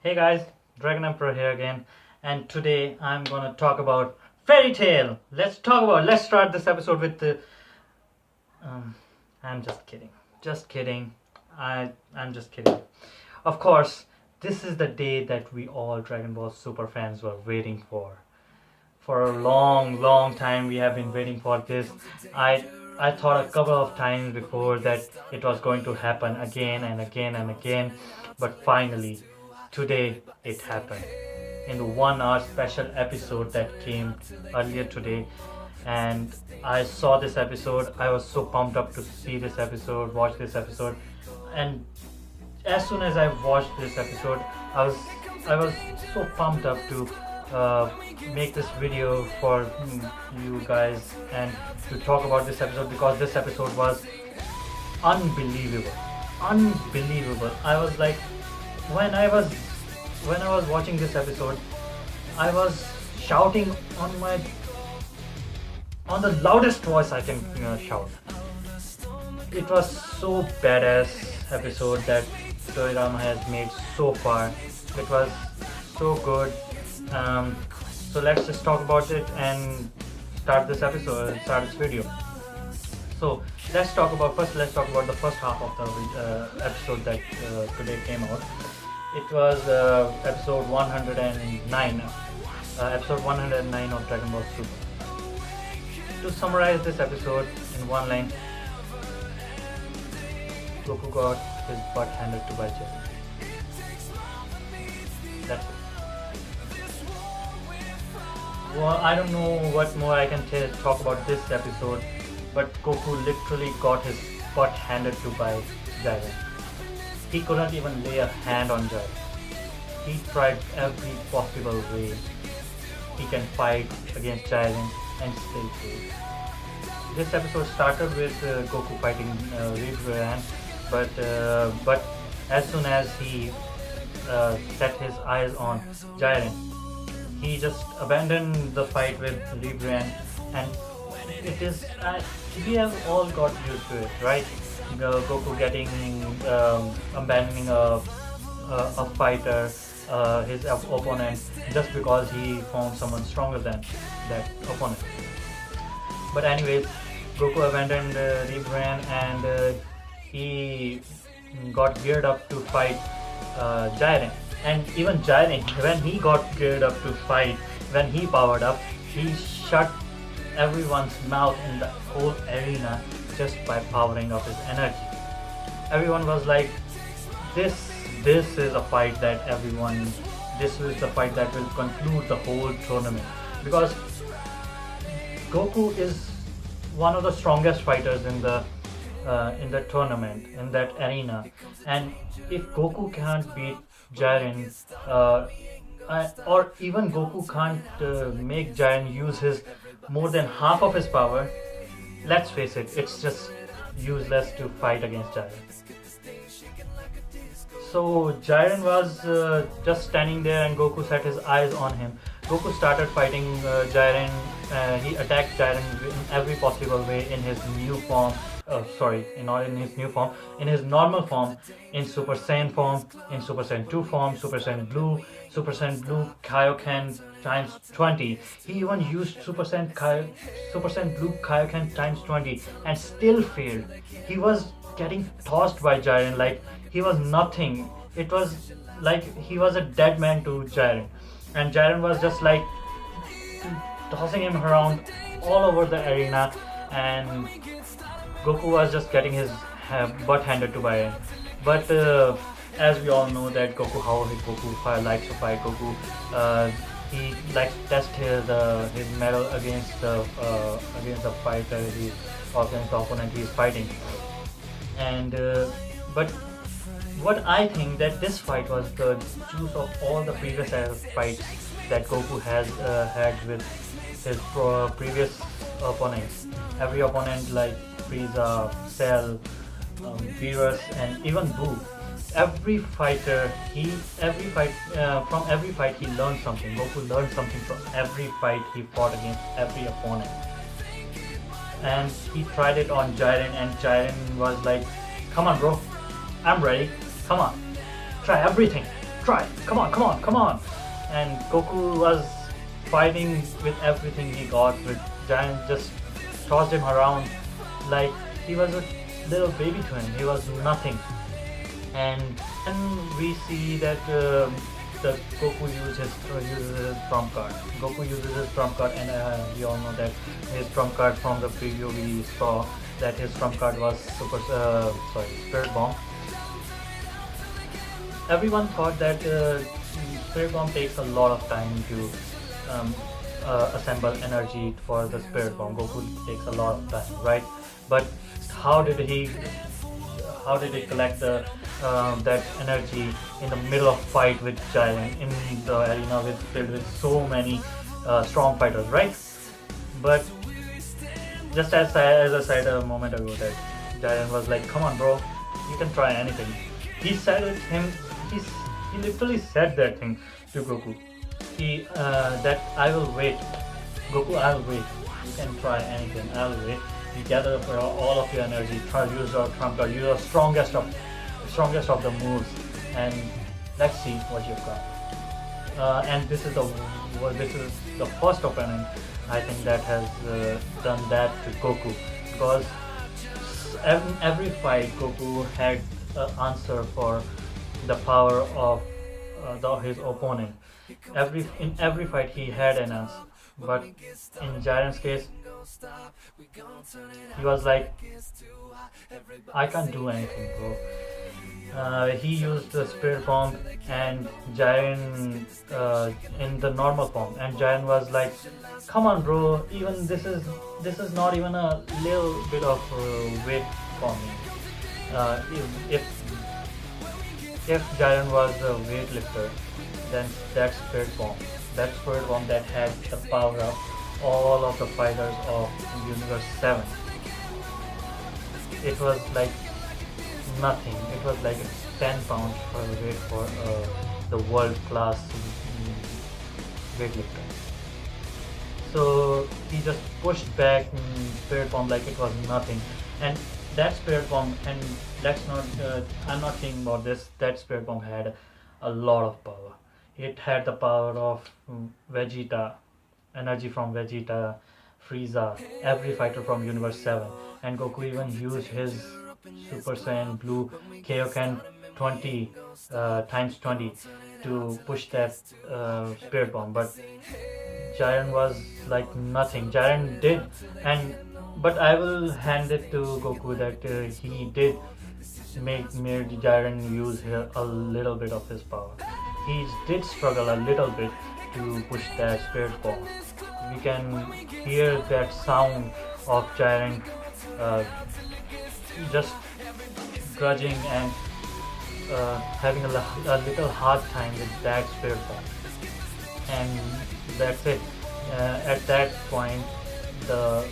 Hey guys, Dragon Emperor here again, and today I'm gonna talk about fairy tale. Let's start this episode with the. Um, I'm just kidding. Just kidding. I'm just kidding. Of course, this is the day that we all Dragon Ball Super fans were waiting for. For a long, long time, we have been waiting for this. I thought a couple of times before that it was going to happen again and again and again, but finally, today it happened. In the 1 hour special episode that came earlier today, and I saw this episode. I was so pumped up to see this episode, watch this episode, and as soon as I watched this episode, I was so pumped up to uh, make this video for you guys and to talk about this episode because this episode was unbelievable, unbelievable. I was like, when I was when I was watching this episode, I was shouting on the loudest voice I can shout. It was so badass episode that Toriyama has made so far. It was so good. So let's just talk about it and start this episode, start this video. So let's talk about the first half of the episode that today came out. It was episode 109, episode 109 of Dragon Ball Super. To summarize this episode in one line, Goku got his butt handed to by Jiren. That's it. Well, I don't know what more I can talk about this episode, but Goku literally got his butt handed to by Jiren. He couldn't even lay a hand on Jiren. He tried every possible way he can fight against Jiren and still failed. This episode started with Goku fighting Jiren, but as soon as he set his eyes on Jiren, he just abandoned the fight with Jiren, and it is we have all got used to it, right? Goku getting abandoning a fighter, his opponent, just because he found someone stronger than that opponent. But anyways, Goku abandoned Jiren and he got geared up to fight Jiren. And even Jiren, when he got geared up to fight, when he powered up, he shut everyone's mouth in the whole arena just by powering up his energy. Everyone was like, this is a fight that this is the fight that will conclude the whole tournament, because Goku is one of the strongest fighters in the tournament, in that arena. And if Goku can't beat Jiren, or even Goku can't make Jiren use his more than half of his power, let's face it, it's just useless to fight against Jiren. So Jiren was just standing there and Goku set his eyes on him. Goku started fighting Jiren. He attacked Jiren in every possible way in his new form. Not in his new form, in his normal form, in Super Saiyan form, in Super Saiyan 2 form, Super Saiyan Blue Kaioken times 20. He even used Super Saiyan Blue Kaioken times 20 and still failed. He was getting tossed by Jiren like he was nothing. It was like he was a dead man to Jiren. And Jiren was just like tossing him around all over the arena, and Goku was just getting his butt handed to by him. But as we all know that Goku likes to fight. Goku he likes to test his mettle against the fighter, against the opponent he is fighting. And but what I think that this fight was the juice of all the previous fights that Goku has had with his previous opponents. Every opponent like Frieza, Cell, Beerus, and even Boo. From every fight he learned something. Goku learned something from every fight he fought against every opponent. And he tried it on Jiren, and Jiren was like, "Come on, bro, I'm ready. Come on, try everything. try, come on. And Goku was fighting with everything he got, with Giant just tossed him around like he was a little baby to him. He was nothing. And then we see that the Goku uses his trump card. Goku uses his trump card, and we all know that his trump card from the preview we saw that his trump card was Spirit Bomb. Everyone thought that Spirit Bomb takes a lot of time to assemble energy for the Spirit Bomb. Goku takes a lot of time, right? But how did he collect the that energy in the middle of fight with Jiren in the arena filled with so many strong fighters, right? But just as I said a moment ago, that Jiren was like, "Come on, bro, you can try anything." He said it him. He literally said that thing to Goku. That I will wait, Goku. I'll wait. You can try anything. I'll wait. You gather up all of your energy. Try use your trump card. Use your strongest of the moves, and let's see what you've got. And this is the first opponent I think that has done that to Goku, because in every fight Goku had an answer for the power of his opponent. In every fight he had an answer, but in Jiren's case, he was like, I can't do anything, bro. He used the Spirit Bomb and Jiren in the normal form, and Jiren was like, come on, bro, even this is not even a little bit of weight for me. If Jiren was a weightlifter, then that Spirit Bomb that had the power of all of the fighters of Universe 7, it was like nothing. It was like 10 pounds for the weight for the world class weightlifter. So he just pushed back Spirit Bomb like it was nothing, and that Spirit Bomb, and let's not I'm not thinking about this, that Spirit Bomb had a lot of power. It had the power of Vegeta, energy from Vegeta, Frieza, every fighter from Universe 7, and Goku even used his Super Saiyan Blue Kaioken 20 times 20 to push that Spirit Bomb, but Jiren was like nothing. Jiren did, but I will hand it to Goku that he did made Jiren use a little bit of his power. He did struggle a little bit to push that Spirit Bomb. We can hear that sound of Jiren just grudging and having a little hard time with that Spirit Bomb. And that's it. At that point, the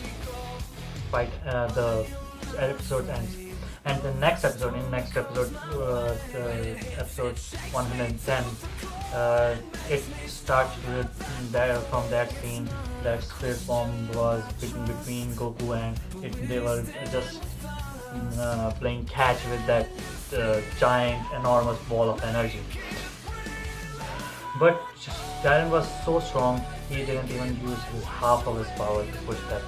fight, the episode ends. And the next episode, episode 110, it starts with from that scene. That Spirit Bomb was between Goku and they were just playing catch with that giant, enormous ball of energy. But Jiren was so strong, he didn't even use half of his power to push that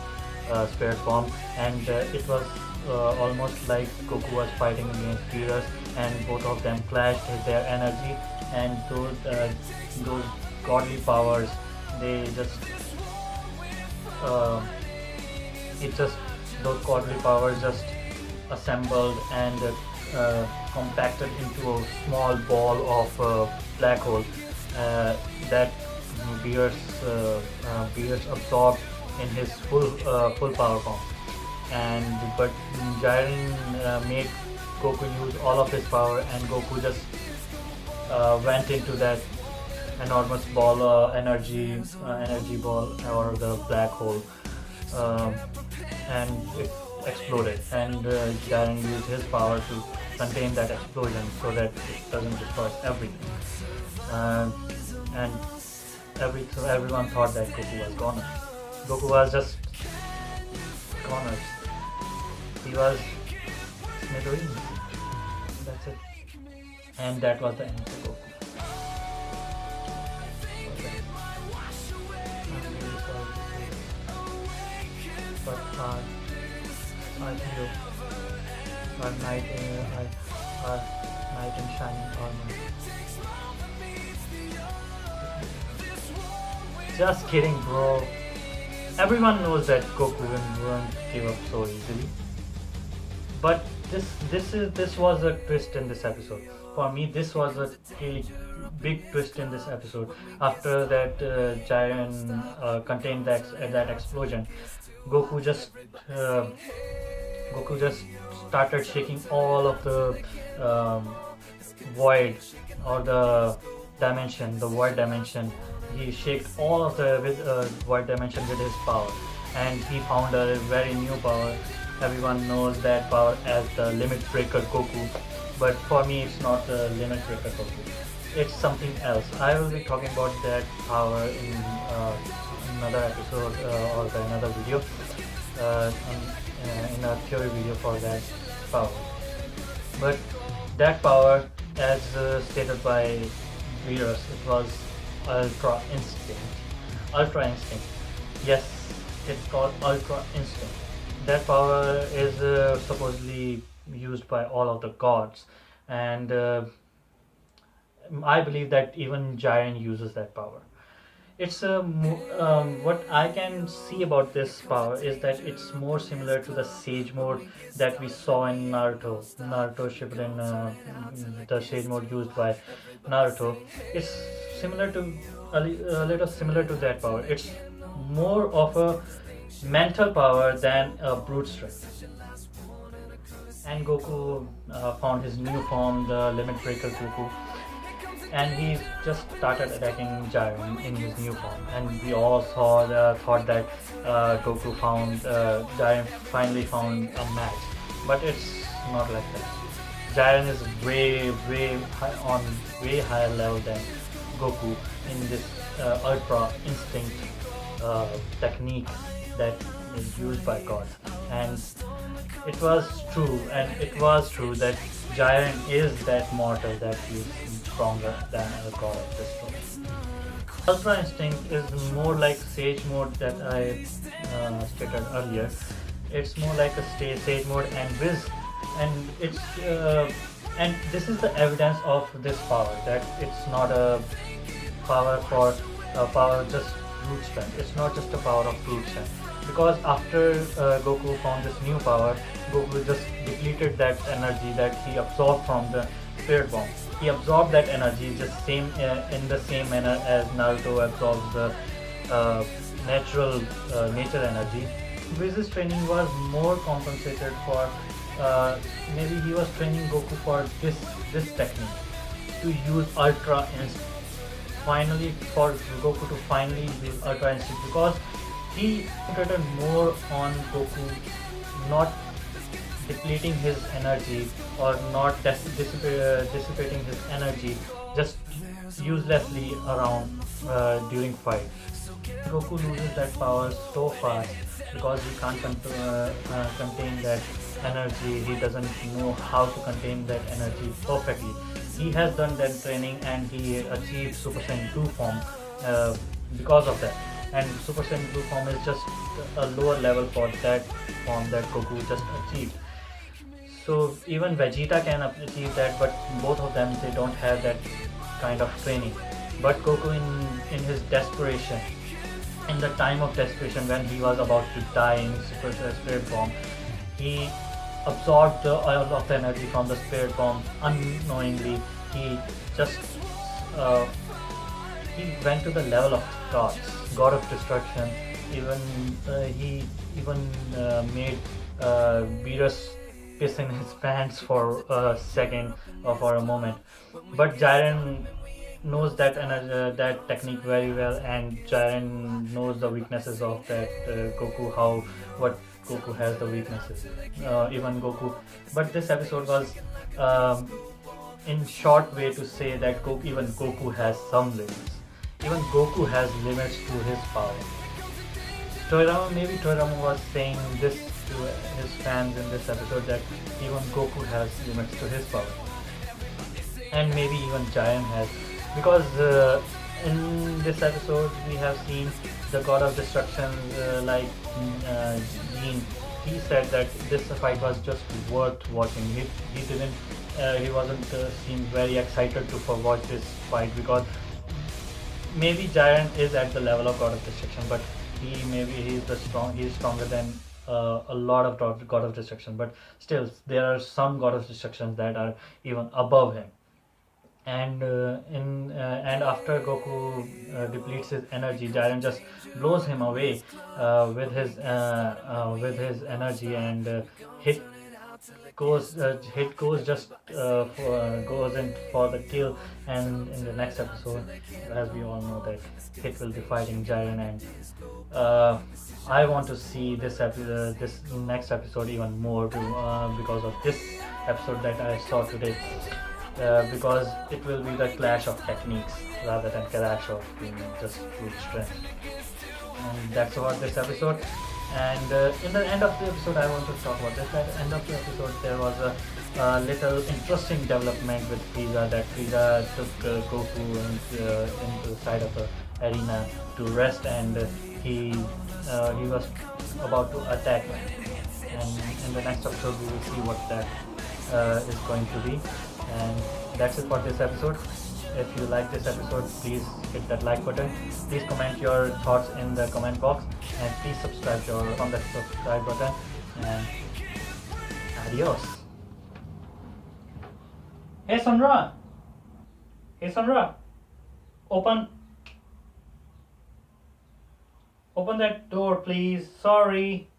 Spirit Bomb, and it was almost like Goku was fighting against Beerus, and both of them clashed with their energy, and those godly powers, they those godly powers just assembled and compacted into a small ball of black hole that Beerus absorbed in his full power form. But Jiren made Goku use all of his power, and Goku just went into that enormous ball, energy ball, or the black hole, and it exploded. And Jiren used his power to contain that explosion so that it doesn't destroy everything. And everyone thought that Goku was gone. Goku was just gone. He was smithereens. That's it. And that was the end of Goku. hero. Our knight in shining armor. Just kidding, bro. Everyone knows that Goku won't give up so easily. But this was a twist in this episode. For me, this was a really big twist in this episode. After that Jiren contained that explosion, Goku just uh, Goku just started shaking all of the void or the void dimension. He shaked all of the void dimension with his power, and he found a very new power. Everyone knows that power as the limit breaker Goku, but for me it's not the limit breaker Goku. It's something else. I will be talking about that power in another episode or another video, in a theory video for that power. But that power, as stated by readers, it was Ultra Instinct. Ultra Instinct. Yes, it's called Ultra Instinct. That power is supposedly used by all of the gods, and I believe that even Jiren uses that power. It's what I can see about this power is that it's more similar to the Sage mode that we saw in Naruto. Naruto Shippuden, the Sage mode used by Naruto. It's similar to a little similar to that power. It's more of a mental power than a brute strength. And Goku found his new form, the Limit Breaker Goku, and he just started attacking Jiren in his new form. And we all thought that Goku found Jiren finally found a match, but it's not like that. Jiren is way higher level than Goku in this Ultra Instinct technique that is used by God. And it was true that Jiren is that mortal that is stronger than a god of destruction. Ultra Instinct is more like Sage mode that I stated earlier. It's more like a Sage mode, and it's and this is the evidence of this power, that it's not a power just brute strength. It's not just a power of brute strength. Because after Goku found this new power, Goku just depleted that energy that he absorbed from the spirit bomb. He absorbed that energy just in the same manner as Naruto absorbs the natural nature energy. Viz's training was more compensated for. Maybe he was training Goku for this technique, to use Ultra Instinct. Finally, for Goku to finally use Ultra Instinct, because he concentrated more on Goku not depleting his energy or not dissipating his energy just uselessly around during fight. Goku loses that power so fast because he can't contain that energy. He doesn't know how to contain that energy perfectly. He has done that training and he achieved Super Saiyan 2 form because of that. And Super Saiyan 2 form is just a lower level for that form that Goku just achieved. So even Vegeta can achieve that, but both of them, they don't have that kind of training. But Goku, in his desperation, in the time of desperation when he was about to die in Super Spirit form, he absorbed all of the energy from the spirit bomb unknowingly. He just he went to the level of gods, god of destruction. He made Beerus piss in his pants for a second or for a moment. But Jiren knows that that technique very well, and Jiren knows the weaknesses of that Goku. What Goku has the weaknesses, even Goku. But this episode was in short way to say that even Goku has some limits. Even Goku has limits to his power. Maybe Toriyama was saying this to his fans in this episode, that even Goku has limits to his power, and maybe even Jiren has, because in this episode we have seen the god of destruction like Jin. he said that this fight was just worth watching. He didn't he wasn't seemed very excited to for watch this fight because maybe Jiren is at the level of God of Destruction, but he's stronger than a lot of God of Destruction. But still, there are some God of Destructions that are even above him. And after Goku depletes his energy, Jiren just blows him away with his energy, and hit goes just goes in for the kill. And in the next episode, as we all know, that Hit will be fighting Jiren, and uh, I want to see this next episode even more because of this episode that I saw today, because it will be the clash of techniques rather than clash of just brute strength. And that's about this episode. And in the end of the episode, I want to talk about this. At the end of the episode, there was a little interesting development with Frieza. That Frieza took Goku into the side of the arena to rest, and he was about to attack him. And in the next episode, we will see what that is going to be. And that's it for this episode. If you like this episode, please hit that like button. Please comment your thoughts in the comment box, and please subscribe on the subscribe button. And adios. Hey Sandra. Hey Sandra. Open that door, please. Sorry.